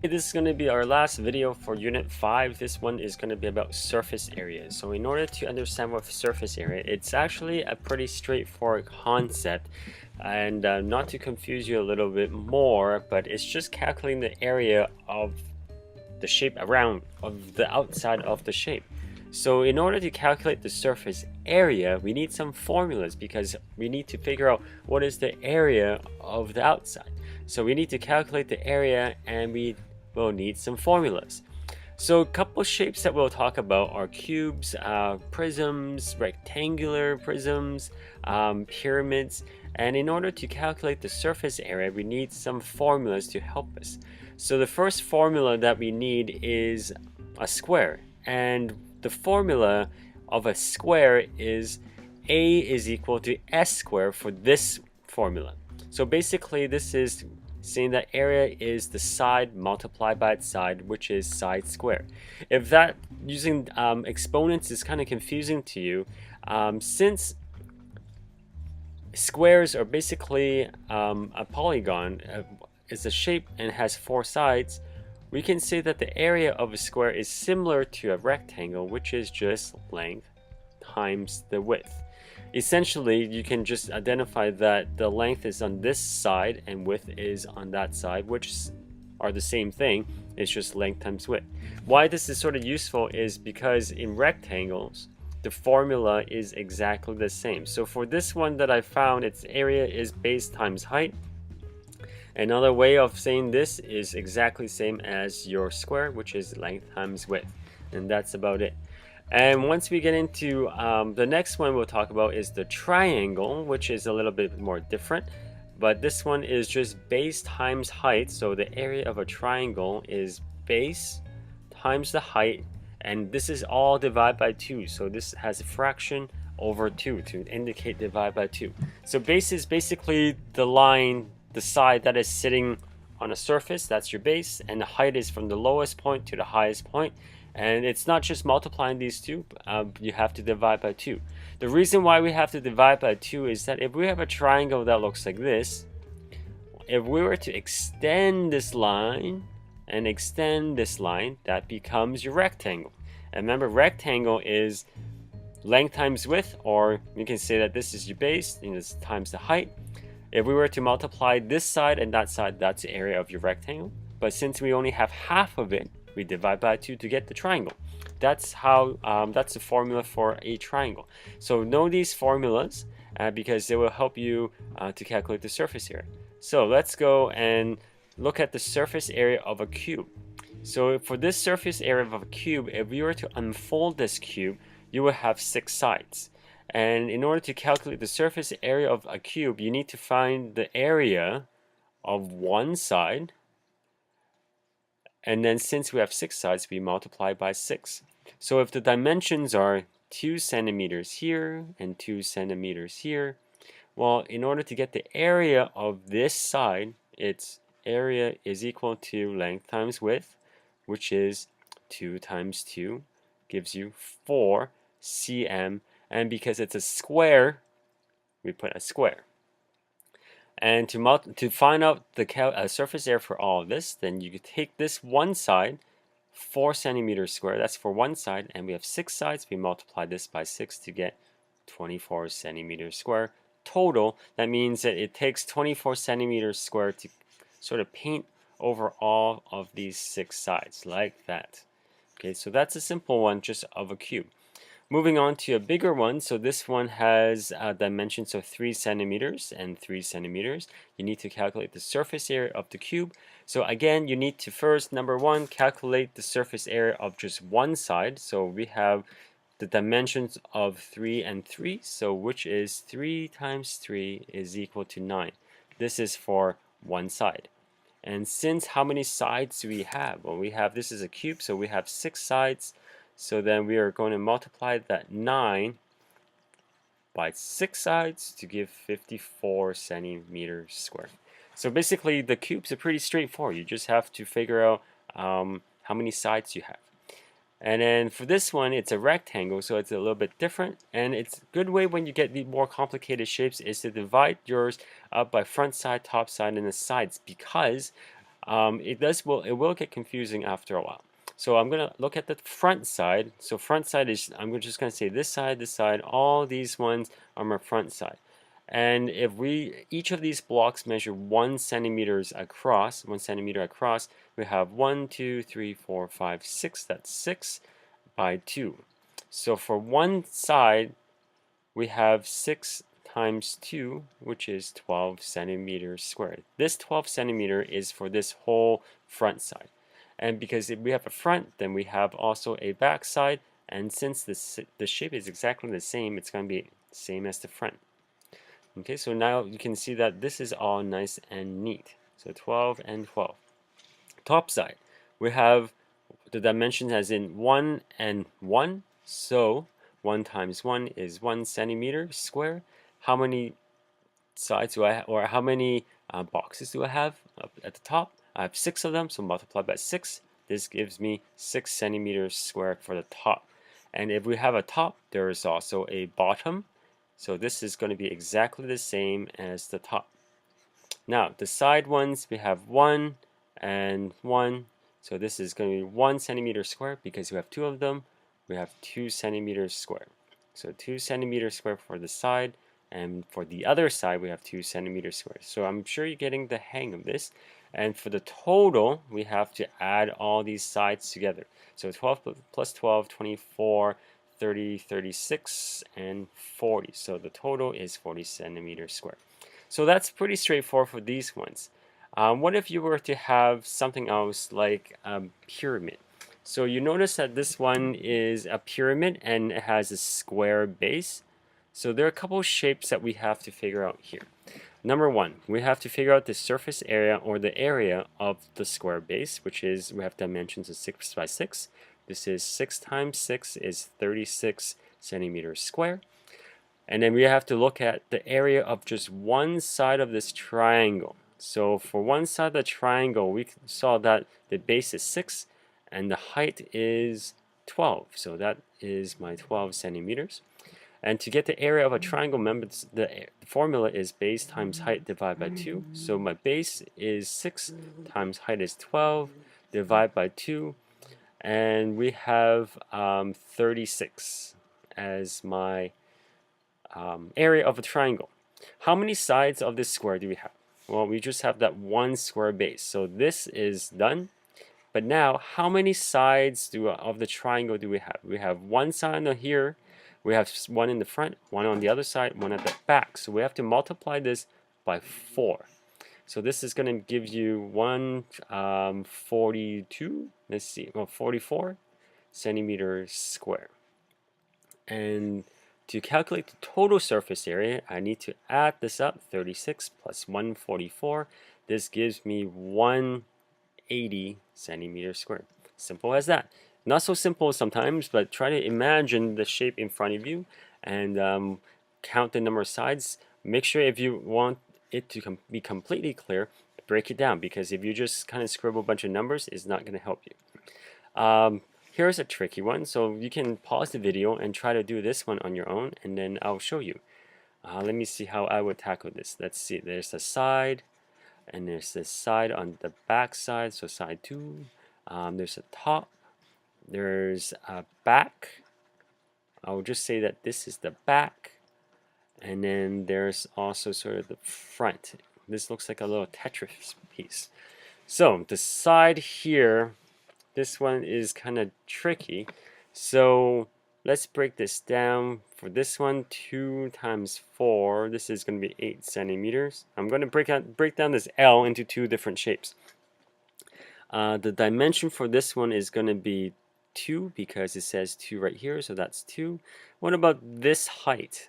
This is going to be our last video for Unit 5. This one is going to be about surface area. So in order to understand what surface area, it's actually a pretty straightforward concept. And not to confuse you a little bit more, but it's just calculating the area of the shape around, of the outside of the shape. So in order to calculate the surface area, we need some formulas because we need to figure out what is the area of the outside. So we need to calculate the area and we will need some formulas. So a couple shapes that we'll talk about are cubes, prisms, rectangular prisms, pyramids, and in order to calculate the surface area, we need some formulas to help us. So the first formula that we need is a square, and the formula of a square is A is equal to S squared for this formula. So basically this is saying that area is the side multiplied by its side, which is side squared. If that using exponents is kind of confusing to you, since squares are basically a polygon, is a shape and has four sides, we can say that the area of a square is similar to a rectangle, which is just length times the width. Essentially, you can just identify that the length is on this side and width is on that side, which are the same thing. It's just length times width. Why this is sort of useful is because in rectangles, the formula is exactly the same. So for this one that I found, its area is base times height. Another way of saying this is exactly the same as your square, which is length times width. And that's about it. And once we get into the next one we'll talk about is the triangle, which is a little bit more different. But this one is just base times height. So the area of a triangle is base times the height. And this is all divided by 2. So this has a fraction over 2 to indicate divide by 2. So base is basically the line, the side that is sitting on a surface, that's your base, and the height is from the lowest point to the highest point. And it's not just multiplying these two, you have to divide by 2. The reason why we have to divide by 2 is that if we have a triangle that looks like this, if we were to extend this line and extend this line, that becomes your rectangle. And remember, rectangle is length times width, or you can say that this is your base and this times the height. If we were to multiply this side and that side, that's the area of your rectangle. But since we only have half of it, we divide by 2 to get the triangle. That's how that's the formula for a triangle. So know these formulas because they will help you to calculate the surface area. So let's go and look at the surface area of a cube. So for this surface area of a cube, if we were to unfold this cube, you will have 6 sides. And in order to calculate the surface area of a cube, you need to find the area of one side. And then since we have 6 sides, we multiply by 6. So if the dimensions are 2 centimeters here and 2 centimeters here, well, in order to get the area of this side, its area is equal to length times width, which is 2 times 2 gives you 4 cm. And because it's a square, we put a square. And to find out the surface area for all of this, then you could take this one side, 4 centimeters squared, that's for one side, and we have 6 sides. We multiply this by 6 to get 24 centimeters squared total. That means that it takes 24 centimeters squared to sort of paint over all of these 6 sides, like that. Okay, so that's a simple one just of a cube. Moving on to a bigger one, so this one has dimensions of 3 centimeters and 3 centimeters. You need to calculate the surface area of the cube. So again, you need to first, number 1, calculate the surface area of just one side. So we have the dimensions of 3 and 3, so which is 3 times 3 is equal to 9. This is for one side. And since how many sides do we have? Well, we have, this is a cube, so we have 6 sides. So then we are going to multiply that 9 by 6 sides to give 54 centimeters squared. So basically the cubes are pretty straightforward. You just have to figure out how many sides you have. And then for this one, it's a rectangle, so it's a little bit different. And it's a good way when you get the more complicated shapes is to divide yours up by front side, top side, and the sides, because it will get confusing after a while. So I'm gonna look at the front side. So front side is, I'm just gonna say this side, all these ones are my front side. And if each of these blocks measure 1 centimeter across, we have 1, 2, 3, 4, 5, 6. That's 6 by 2. So for one side, we have 6 times 2, which is 12 centimeters squared. This 12 centimeter is for this whole front side. And because if we have a front, then we have also a back side. And since the shape is exactly the same, it's going to be the same as the front. Okay, so now you can see that this is all nice and neat. So 12 and 12. Top side, we have the dimensions as in 1 and 1. So 1 times 1 is 1 centimeter square. How many sides do I have, or how many boxes do I have up at the top? I have 6 of them, so multiply by 6. This gives me 6 centimeters square for the top. And if we have a top, there is also a bottom. So this is going to be exactly the same as the top. Now, the side ones, we have 1 and 1. So this is going to be 1 centimeter square because we have 2 of them. We have 2 centimeters square. So 2 centimeters square for the side. And for the other side, we have 2 centimeters square. So I'm sure you're getting the hang of this. And for the total, we have to add all these sides together. So 12 plus 12, 24, 30, 36, and 40. So the total is 40 centimeters square. So that's pretty straightforward for these ones. What if you were to have something else like a pyramid? So you notice that this one is a pyramid and it has a square base. So there are a couple of shapes that we have to figure out here. Number one, we have to figure out the surface area or the area of the square base, which is, we have dimensions of 6 by 6. This is 6 times 6 is 36 centimeters square. And then we have to look at the area of just one side of this triangle. So for one side of the triangle, we saw that the base is 6 and the height is 12. So that is my 12 centimeters. And to get the area of a triangle, remember the formula is base times height divided by 2. So my base is 6 times height is 12 divided by 2. And we have 36 as my area of a triangle. How many sides of this square do we have? Well, we just have that one square base. So this is done. But now, how many sides of the triangle do we have? We have one side here. We have one in the front, one on the other side, one at the back. So we have to multiply this by 4. So this is going to give you 142, let's see, well, 44 centimeters square. And to calculate the total surface area, I need to add this up, 36 plus 144. This gives me 180 centimeters squared. Simple as that. Not so simple sometimes, but try to imagine the shape in front of you and count the number of sides. Make sure if you want it to be completely clear, break it down, because if you just kind of scribble a bunch of numbers, it's not going to help you. Here's a tricky one, so you can pause the video and try to do this one on your own, and then I'll show you. Let me see how I would tackle this. Let's see, there's a side, and there's this side on the back side, so side 2. There's a top, there's a back. I'll just say that this is the back, and then there's also sort of the front. This looks like a little Tetris piece. So the side here, this one is kind of tricky. So let's break this down. For this one, 2 times 4, this is going to be 8 centimeters. I'm going to break down this L into 2 different shapes. The dimension for this one is going to be 2 because it says 2 right here, so that's 2. What about this height?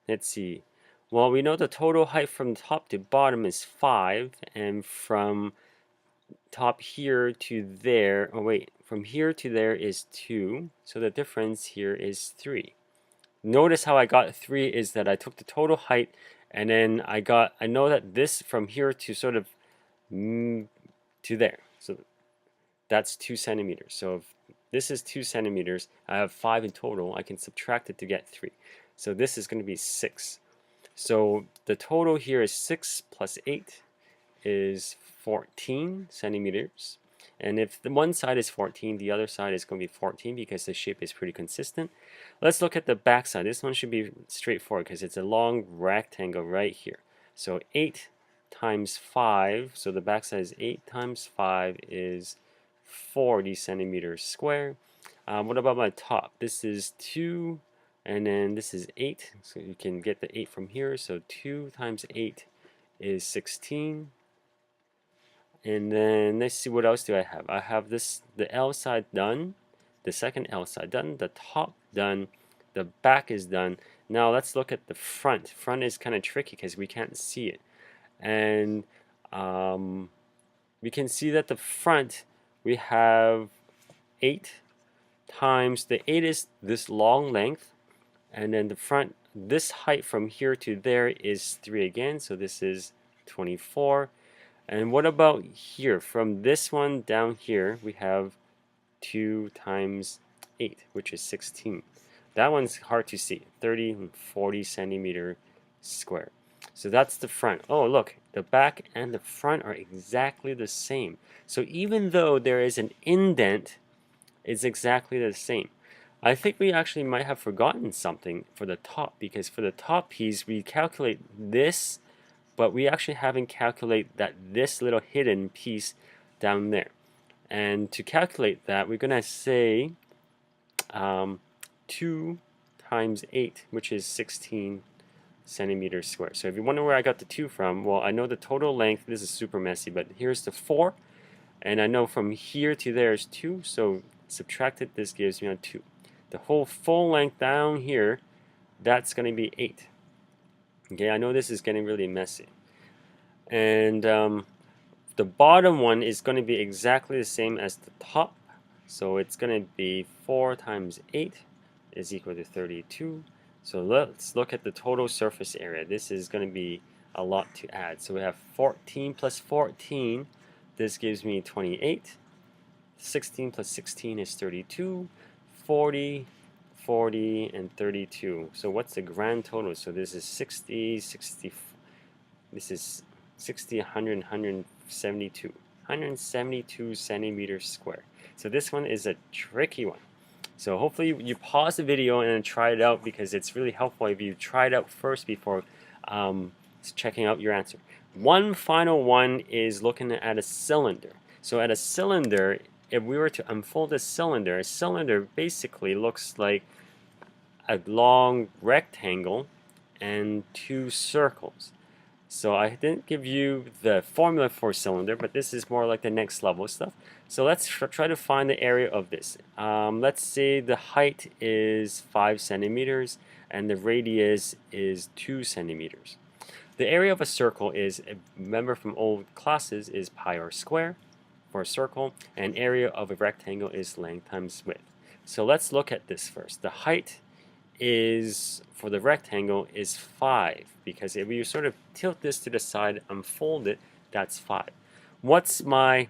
Let's see. Well, we know the total height from top to bottom is 5, and from top here to there, oh wait, from here to there is 2, so the difference here is 3. Notice how I got 3 is that I took the total height, and then I know that this from here to sort of to there, so that's 2 centimeters. So if this is 2 centimeters, I have 5 in total. I can subtract it to get 3. So this is going to be 6. So the total here is 6 plus 8, is 14 centimeters. And if the one side is 14, the other side is going to be 14 because the shape is pretty consistent. Let's look at the back side. This one should be straightforward because it's a long rectangle right here. So 8 times 5, so the back side is 8 times 5 is 40 centimeters square. What about my top? This is 2, and then this is 8. So you can get the 8 from here. So 2 times 8 is 16. And then let's see, what else do I have? I have this, the L side done, the second L side done, the top done, the back is done. Now let's look at the front. Front is kind of tricky because we can't see it. And we can see that the front, we have 8 times, the 8 is this long length, and then the front, this height from here to there is 3 again, so this is 24. And what about here? From this one down here, we have 2 times 8, which is 16. That one's hard to see, 30 and 40 centimeter square. So that's the front. Oh, look, the back and the front are exactly the same. So even though there is an indent, it's exactly the same. I think we actually might have forgotten something for the top, because for the top piece, we calculate this, but we actually haven't calculated that this little hidden piece down there. And to calculate that, we're going to say 2 times 8, which is 16 centimeters square. So if you wonder where I got the 2 from, well, I know the total length, this is super messy, but here's the 4, and I know from here to there is 2, so subtracted, this gives me a 2. The whole full length down here, that's going to be 8. Okay, I know this is getting really messy. And the bottom one is going to be exactly the same as the top. So it's going to be 4 times 8 is equal to 32. So let's look at the total surface area. This is going to be a lot to add. So we have 14 plus 14. This gives me 28. 16 plus 16 is 32. 40, 40, and 32. So what's the grand total? So this is 60, 60. This is 60, 100, 172. 172 centimeters square. So this one is a tricky one. So hopefully you pause the video and try it out, because it's really helpful if you try it out first before checking out your answer. One final one is looking at a cylinder. So at a cylinder, if we were to unfold a cylinder basically looks like a long rectangle and 2 circles. So I didn't give you the formula for cylinder, but this is more like the next level stuff. So let's try to find the area of this. Let's say the height is 5 centimeters and the radius is 2 centimeters. The area of a circle is, remember from old classes, is pi r square for a circle, and area of a rectangle is length times width. So let's look at this first. The height is, for the rectangle, is 5, because if you sort of tilt this to the side, unfold it, that's 5. What's my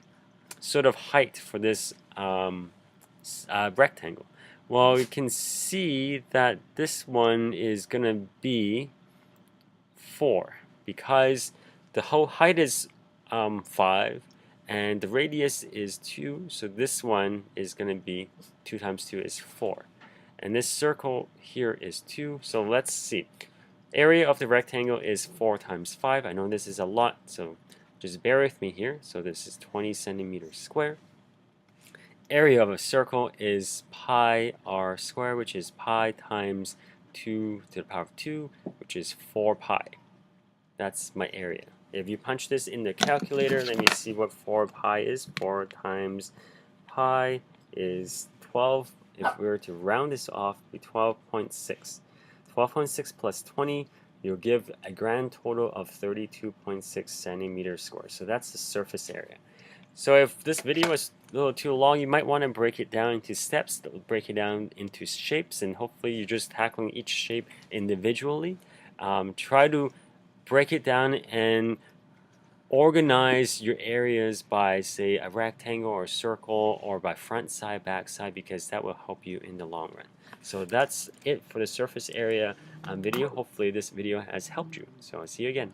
sort of height for this rectangle? Well, you can see that this one is going to be 4, because the whole height is 5 and the radius is 2, so this one is going to be 2 times 2 is 4. And this circle here is 2, so let's see. Area of the rectangle is 4 times 5. I know this is a lot, so just bear with me here. So this is 20 centimeters square. Area of a circle is pi r square, which is pi times 2 to the power of 2, which is 4 pi. That's my area. If you punch this in the calculator, let me see what 4 pi is. 4 times pi is 12. If we were to round this off, it would be 12.6. 12.6 plus 20, you'll give a grand total of 32.6 centimeters square. So that's the surface area. So if this video is a little too long, you might want to break it down into steps, break it down into shapes, and hopefully you're just tackling each shape individually. Try to break it down and organize your areas by, say, a rectangle or a circle, or by front side, back side, because that will help you in the long run. So that's it for the surface area video. Hopefully this video has helped you. So I'll see you again.